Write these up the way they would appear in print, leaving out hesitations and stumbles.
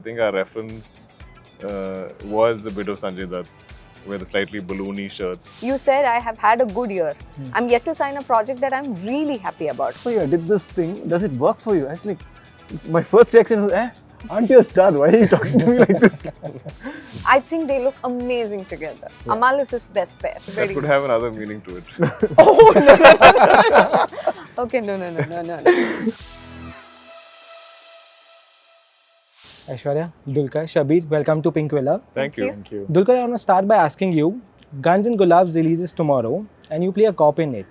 think our reference was a bit of Sanjay Dutt, with the slightly balloony shirts. You said I have had a good year. I'm yet to sign a project that I'm really happy about. So yeah, did this thing, does it work for you? I was like, my first reaction was, aren't you a star? Why are you talking to me like this? I think they look amazing together. Yeah. Amaal is his best pair. That could have another meaning to it. Oh, no. Okay, no. Aishwarya, Dulquer, Shabeer, welcome to Pinkvilla. Thank you. Thank you. Dulquer, I want to start by asking you, Guns and Gulabs releases tomorrow and you play a cop in it.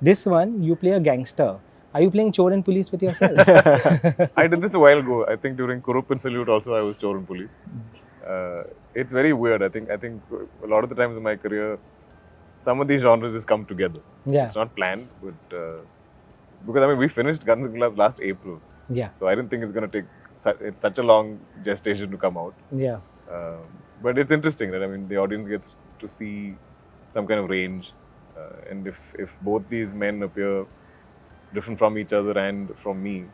This one, you play a gangster. Are you playing chor and police with yourself? I did this a while ago. I think during Kurup and Salute also I was chor and police. It's very weird. I think a lot of the times in my career, some of these genres just come together. Yeah. It's not planned, but because I mean we finished Guns and Gulabs last April. Yeah. So I didn't think it's going to take such a long gestation to come out. Yeah. But it's interesting, right? I mean, the audience gets to see some kind of range, and if both these men appear different from each other and from me,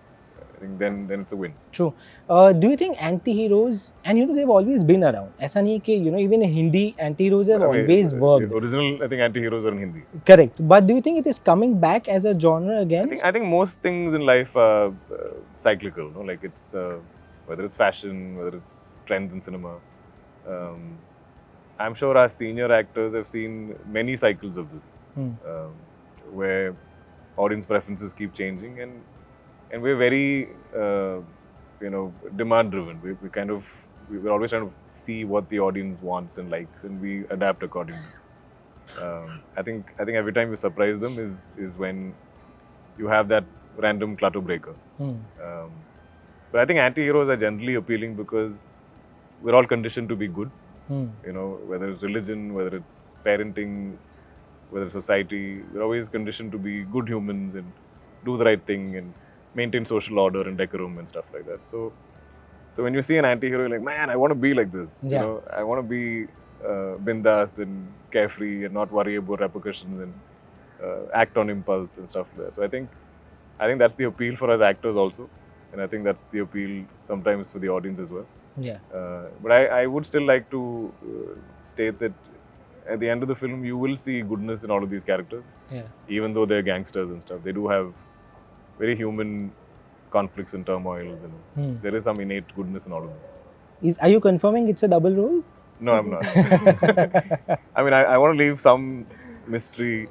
I think then it's a win. True. Do you think anti-heroes, and they've always been around. ऐसा नहीं कि even in Hindi, anti-heroes have always worked. Original, I think anti-heroes are in Hindi. Correct. But do you think it is coming back as a genre again? I think most things in life are cyclical. No? Like it's whether it's fashion, whether it's trends in cinema. I'm sure our senior actors have seen many cycles of this, where audience preferences keep changing, and we're very demand driven. We're always trying to see what the audience wants and likes, and we adapt accordingly. I think every time you surprise them is when you have that random clutter breaker. But I think anti-heroes are generally appealing because we're all conditioned to be good. Whether it's religion, whether it's parenting, whether it's society, we're always conditioned to be good humans and do the right thing and maintain social order and decorum and stuff like that. So when you see an anti-hero, you're like, man, I want to be like this. Yeah. I want to be bindas and carefree and not worry about repercussions and act on impulse and stuff like that. So I think that's the appeal for us actors also, and I think that's the appeal sometimes for the audience as well. Yeah. But I would still like to state that at the end of the film, you will see goodness in all of these characters. Yeah. Even though they're gangsters and stuff, they do have very human conflicts and turmoils, and there is some innate goodness in all of them. Are you confirming it's a double role? No, I'm not. I mean, I want to leave some mystery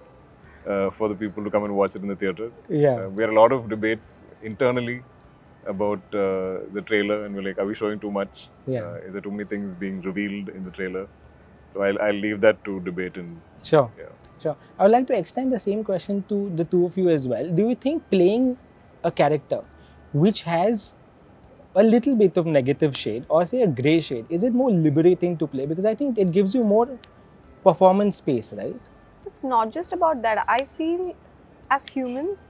for the people to come and watch it in the theatres. Yeah. We had a lot of debates internally about the trailer, and we're like, are we showing too much? Yeah. Is there too many things being revealed in the trailer? So I'll leave that to debate. Sure. Yeah. Sure. I would like to extend the same question to the two of you as well. Do you think playing a character which has a little bit of negative shade or say a grey shade, is it more liberating to play? Because I think it gives you more performance space, right? It's not just about that. I feel as humans,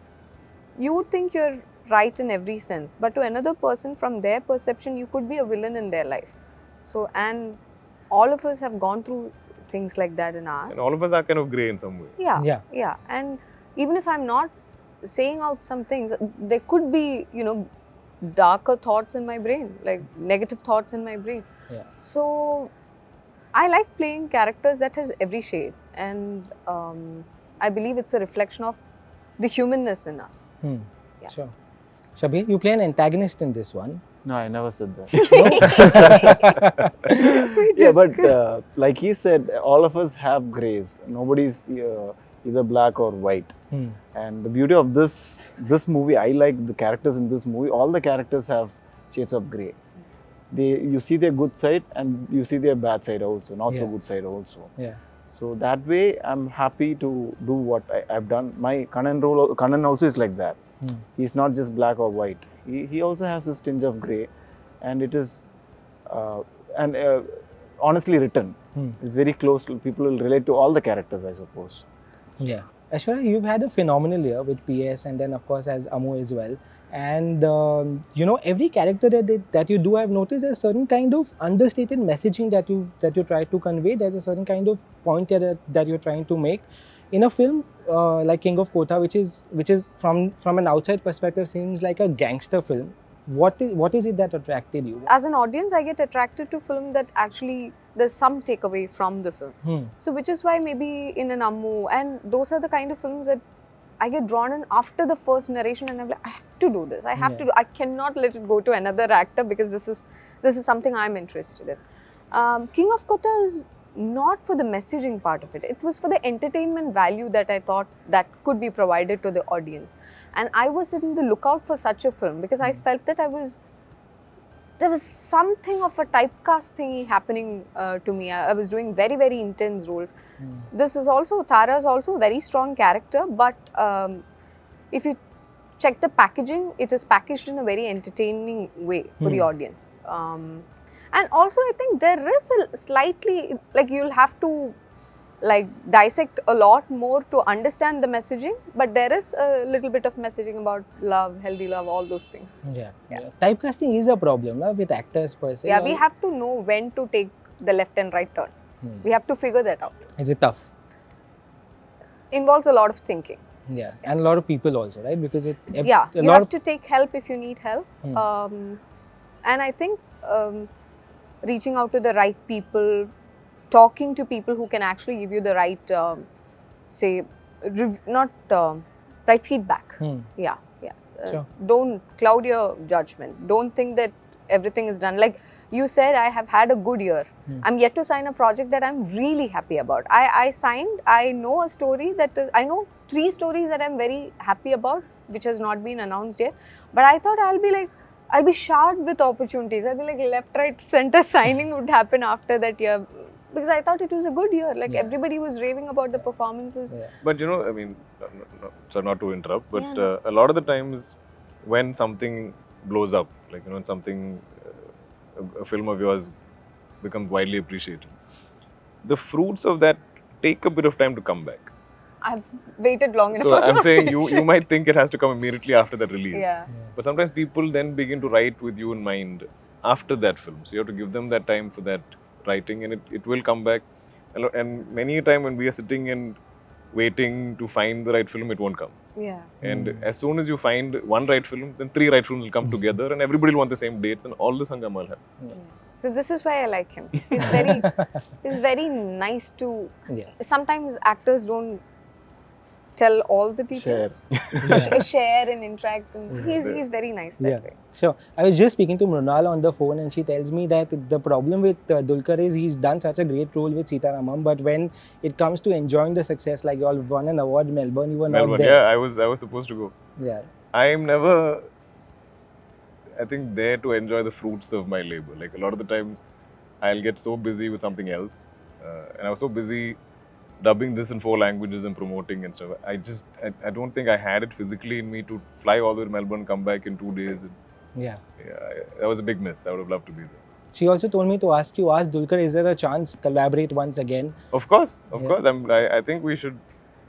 you would think you're right in every sense, but to another person, from their perception, you could be a villain in their life. So, and all of us have gone through things like that in ours. And all of us are kind of grey in some way. Yeah. And even if I'm not saying out some things, there could be, darker thoughts in my brain, like negative thoughts in my brain. Yeah. So, I like playing characters that has every shade, and I believe it's a reflection of the humanness in us. Yeah. Sure. Shabeer, you play an antagonist in this one. No, I never said that. Yeah, but like he said, all of us have grays. Nobody's either black or white. And the beauty of this movie, I like the characters in this movie. All the characters have shades of grey. You see their good side and you see their bad side also, not so good side also. Yeah. So that way, I'm happy to do what I've done. My Kannan also is like that. He's not just black or white. He also has this tinge of grey, and it is honestly written. It's very close to people will relate to all the characters, I suppose. Yeah. Aishwarya, you've had a phenomenal year with PS and then of course as Amo as well. And every character that you do, I've noticed there's a certain kind of understated messaging that you try to convey. There's a certain kind of point that you're trying to make. In a film like King of Kotha, which is from an outside perspective seems like a gangster film, What is it that attracted you? As an audience, I get attracted to film that actually there's some takeaway from the film. So which is why maybe in an Ammu, and those are the kind of films that I get drawn in after the first narration, and I'm like, I have to do this. I have to do. I cannot let it go to another actor because this is something I'm interested in. King of Kotha is not for the messaging part of it. It was for the entertainment value that I thought that could be provided to the audience. And I was in the lookout for such a film because I felt that there was something of a typecast thingy happening to me. I was doing very, very intense roles. This is also, Tara is also a very strong character, but if you check the packaging, it is packaged in a very entertaining way for the audience. And also, I think there is a slightly, like you'll have to like dissect a lot more to understand the messaging, but there is a little bit of messaging about love, healthy love, all those things. Yeah. Typecasting is a problem with actors per se. Yeah, we have to know when to take the left and right turn. We have to figure that out. Is it tough? Involves a lot of thinking. Yeah, and a lot of people also, right? Because you have to take help if you need help. And I think reaching out to the right people, talking to people who can actually give you the right, right feedback. Yeah. Sure. Don't cloud your judgment. Don't think that everything is done. Like you said, I have had a good year. I'm yet to sign a project that I'm really happy about. I know a story I know 3 stories that I'm very happy about, which has not been announced yet. But I thought I'll be showered with opportunities. I'll be like left, right, center signing would happen after that year. Because I thought it was a good year. Like everybody was raving about the performances. Yeah. But you know, I mean, not to interrupt, but a lot of the times when something blows up, like, you know, something, a film of yours becomes widely appreciated, the fruits of that take a bit of time to come back. I've waited long enough. So I'm saying you might think it has to come immediately after that release. Yeah. But sometimes people then begin to write with you in mind after that film. So you have to give them that time for that writing, and it will come back. And many a time when we are sitting and waiting to find the right film, it won't come. Yeah. And as soon as you find one right film, then 3 right films will come together, and everybody will want the same dates, and all this Amaal have. So this is why I like him. He's very nice to. Sometimes actors don't tell all the details. Share and interact, and he's very nice that way. Sure. I was just speaking to Mrunal on the phone, and she tells me that the problem with Dulquer is he's done such a great role with Sita Ramam, but when it comes to enjoying the success, like you all won an award in Melbourne, you were not there. Yeah, I was supposed to go. Yeah. I'm never, I think, there to enjoy the fruits of my labor. Like a lot of the times, I'll get so busy with something else, and I was so busy dubbing this in 4 languages and promoting and stuff. I don't think I had it physically in me to fly all the way to Melbourne, come back in 2 days. That was a big miss. I would have loved to be there. She also told me to ask Dulquer, is there a chance collaborate once again? Of course. I think we should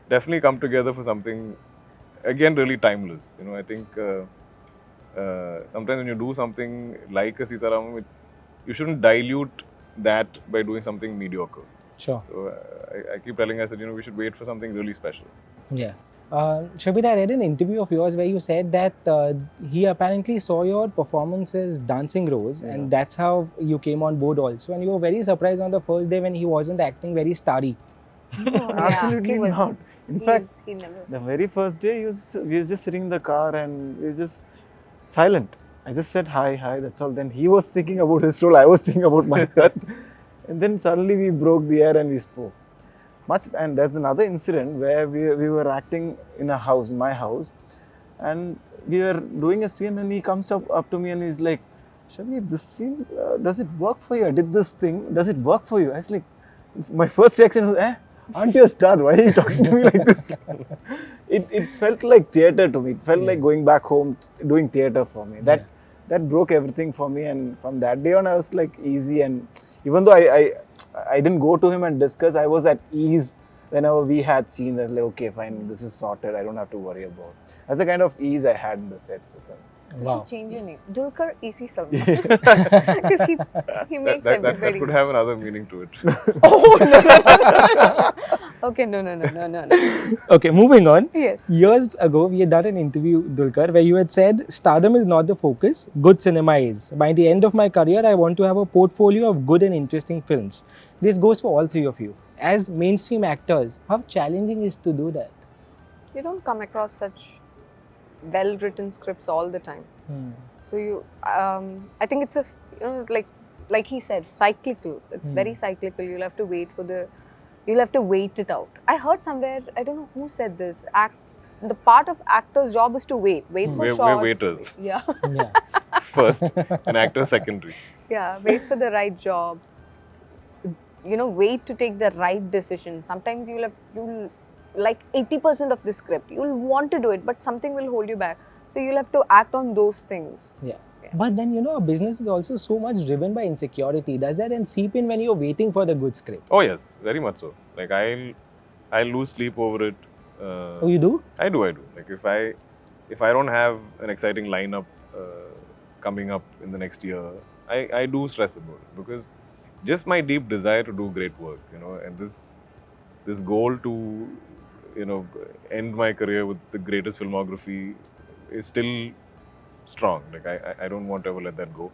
definitely come together for something, again, really timeless. You know, I think sometimes when you do something like a Sita Ramam, you shouldn't dilute that by doing something mediocre. Sure. So I keep telling us that, you know, we should wait for something really special. Yeah. Shabeer, I read an interview of yours where you said that he apparently saw your performances dancing Rose, and that's how you came on board also. And you were very surprised on the first day when he wasn't acting very starry. No, Absolutely not. In fact, he never. the very first day, we was just sitting in the car and we were just silent. I just said hi, that's all. Then he was thinking about his role, I was thinking about my cut. And then suddenly we broke the air and we spoke. And there's another incident where we were acting in a house, my house, and we were doing a scene, and he comes up to me and he's like, Shabeer, this scene, does it work for you? I did this thing, does it work for you? I was like, my first reaction was, aren't you a star? Why are you talking to me like this? It felt like theatre to me. It felt like going back home, doing theatre for me. That broke everything for me, and from that day on I was like easy, and even though I didn't go to him and discuss, I was at ease whenever we had scenes. I was like, okay, fine, this is sorted, I don't have to worry about. That's the kind of ease I had in the sets with him. You Wow. should change your name. Dulquer Salmaan. Because he makes That everybody. could have another meaning to it. Oh, no. Okay, no. Okay, moving on. Yes. Years ago, we had done an interview, Dulquer, where you had said, stardom is not the focus, good cinema is. By the end of my career, I want to have a portfolio of good and interesting films. This goes for all three of you. As mainstream actors, how challenging is to do that? You don't come across such well-written scripts all the time. So you, I think it's like he said, cyclical. It's very cyclical. You'll have to wait it out. I heard somewhere, I don't know who said this. The part of actor's job is to wait for We're shots. waiters. Yeah, Yeah. First, an actor secondary. yeah. Wait for the right job. Wait to take the right decision. Sometimes you'll like 80% of the script. You'll want to do it, but something will hold you back. So you'll have to act on those things. Yeah. But then, a business is also so much driven by insecurity. Does that then seep in when you're waiting for the good script? Oh yes, very much so. Like I'll lose sleep over it. Oh, you do? I do. Like if I don't have an exciting lineup coming up in the next year, I do stress about it, because just my deep desire to do great work, and this goal to end my career with the greatest filmography is still strong. Like I don't want to ever let that go,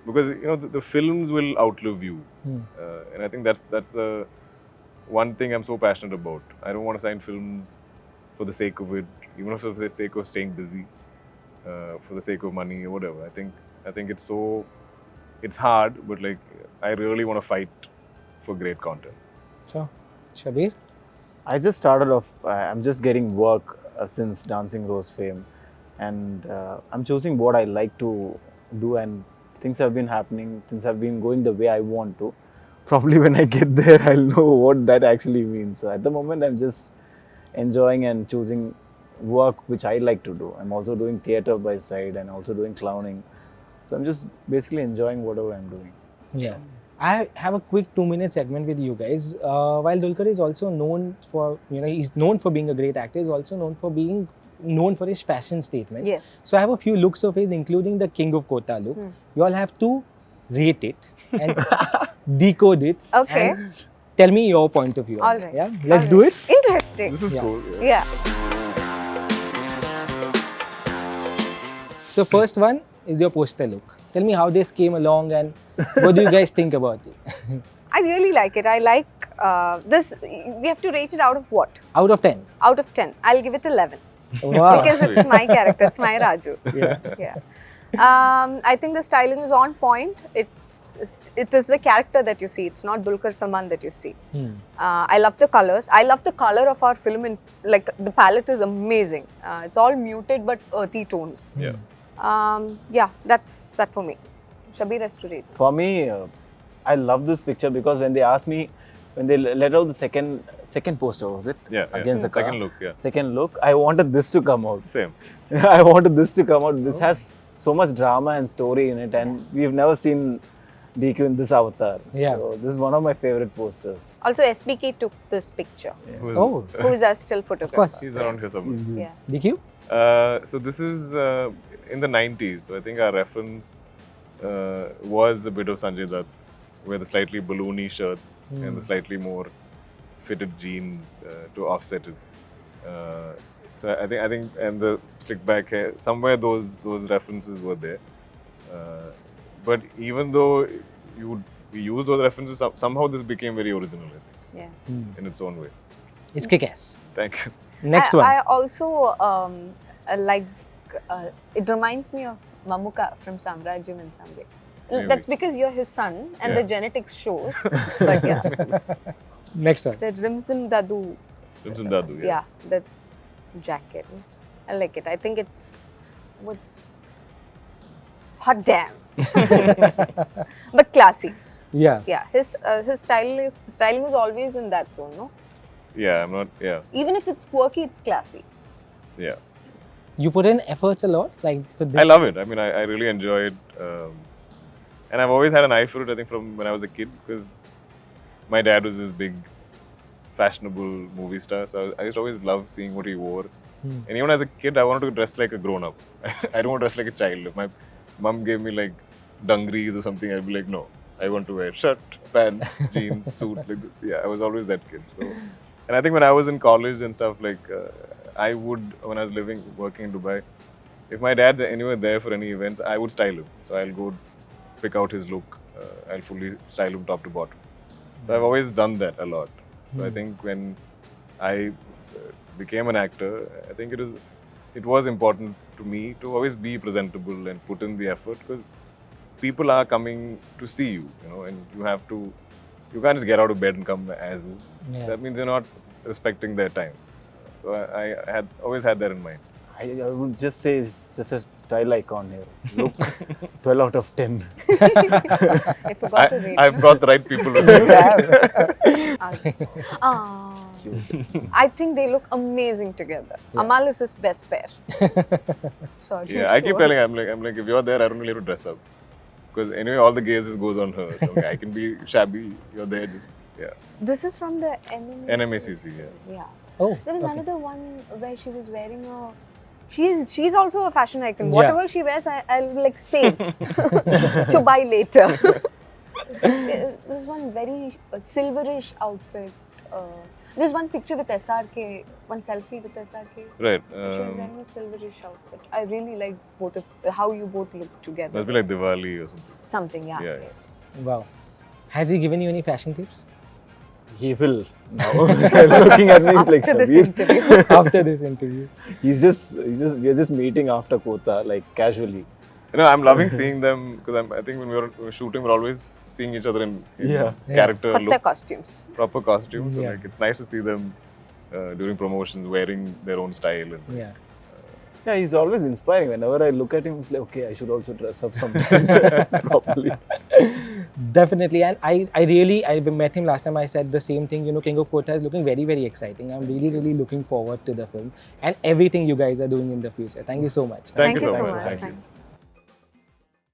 because the films will outlive you, and I think that's the one thing I'm so passionate about. I don't want to sign films for the sake of it, even if it's for the sake of staying busy, for the sake of money or whatever. I think it's hard, but like I really want to fight for great content. Sure. Shabeer? I just started off, I'm just getting work since Dancing Rose fame, and I'm choosing what I like to do, and things have been happening, things have been going the way I want to. Probably when I get there, I'll know what that actually means. So at the moment, I'm just enjoying and choosing work which I like to do. I'm also doing theatre by side and also doing clowning. So I'm just basically enjoying whatever I'm doing. Yeah. I have a quick 2-minute segment with you guys. While Dulquer is also known for, he's known for being a great actor, he's also known for his fashion statement. Yeah. So I have a few looks of his, including the King of Kotha look. You all have to rate it and decode it. Okay. And tell me your point of view. All on it, right. Yeah. Let's All do right. it. Interesting. This is Yeah. cool. Yeah. So first one is your poster look. Tell me how this came along and what do you guys think about it? I really like it. I like this. We have to rate it out of what? Out of 10. Out of 10. I'll give it 11. Wow. Because it's my character. It's my Raju. Yeah. Yeah. I think the styling is on point. It is the character that you see. It's not Dulquer Salmaan that you see. I love the colors. I love the color of our film. Like the palette is amazing. It's all muted but earthy tones. Yeah. Yeah, that's that for me. Shabeer has to rate. For me, I love this picture because when they asked me, when they let out the second poster, was it? Yeah. Against the car. Second look. Yeah. Second look, I wanted this to come out. Same. I wanted this to come out. This has so much drama and story in it, and we've never seen DQ in this avatar. Yeah. So this is one of my favorite posters. Also, SBK took this picture. Oh, Who is our still photographer? course. He's around here somewhere. Yeah. DQ? So this is in the 90s. So I think our reference was a bit of Sanjay Dutt, with the slightly balloony shirts and the slightly more fitted jeans to offset it. So I think, and the slick back hair, somewhere those references were there. But even though we use those references, somehow this became very original, I think, Yeah. in its own way. It's kick-ass. Thank you. Next one. I also like. It reminds me of Mamuka from Samrajyam in some way. Maybe. That's because you're his son and Yeah. the genetics shows. But yeah, Next one. the Rimsim Dadu. Rimsim Dadu, Yeah, the jacket. I like it. I think it's what's hot damn, but classy. Yeah. Yeah, his styling is always in that zone. No, Yeah, I'm not. Yeah, even if it's quirky, it's classy. yeah. You put in efforts a lot, like for this. I love it. I mean, I really enjoy it. And I've always had an eye for it, I think, from when I was a kid, because my dad was this big, fashionable movie star. So I used to always love seeing what he wore. And even as a kid, I wanted to dress like a grown-up. I don't want to dress like a child. If my mom gave me like dungarees or something, I'd be like, no, I want to wear shirt, pants, jeans, suit. Like, yeah, I was always that kid. So, and I think when I was in college and stuff, like I would, when I was working in Dubai, if my dad's anywhere there for any events, I would style him. So I'll go pick out his look. I'll fully style him top to bottom. So I've always done that a lot. So I think when I became an actor, I think it was important to me to always be presentable and put in the effort, because people are coming to see you, and you can't just get out of bed and come as is. Yeah. That means you're not respecting their time. So I had always had that in mind. I would just say it's just a style icon here. Look, 12 out of 10. I forgot to rate. I've got the right people with me. I think they look amazing together. Yeah. Amaal is his best pair. Sorry. Yeah, I keep telling her, I'm like, if you're there, I don't really have to dress up. Because anyway, all the gaze just goes on her. So okay, I can be shabby, you're there, just, yeah. This is from the NMACC, yeah. Yeah. Oh, There was okay. another one where she was wearing a... She's also a fashion icon. Yeah. Whatever she wears, I'll like save to buy later. There's one very silverish outfit. There's one picture with SRK, one selfie with SRK. Right. She was wearing a silverish outfit. I really like how you both look together. Must be like Diwali or something. Something, yeah. Yeah. Wow. Has he given you any fashion tips? He will now. Looking at me, it's like After this Shabeer. interview. After this interview? We're just meeting after Kotha, like casually. I'm loving seeing them, because I think when we were shooting, we're always seeing each other in character Kotha looks, costumes. proper costumes. So Yeah. like, it's nice to see them during promotions wearing their own style. And, Yeah. Yeah, he's always inspiring. Whenever I look at him, it's like, okay, I should also dress up sometimes properly. Definitely, and I met him last time. I said the same thing. King of Kotha is looking very, very exciting. I'm really, really looking forward to the film and everything you guys are doing in the future. Thank you so much. Thank you so so much. much. Thank you. Thanks.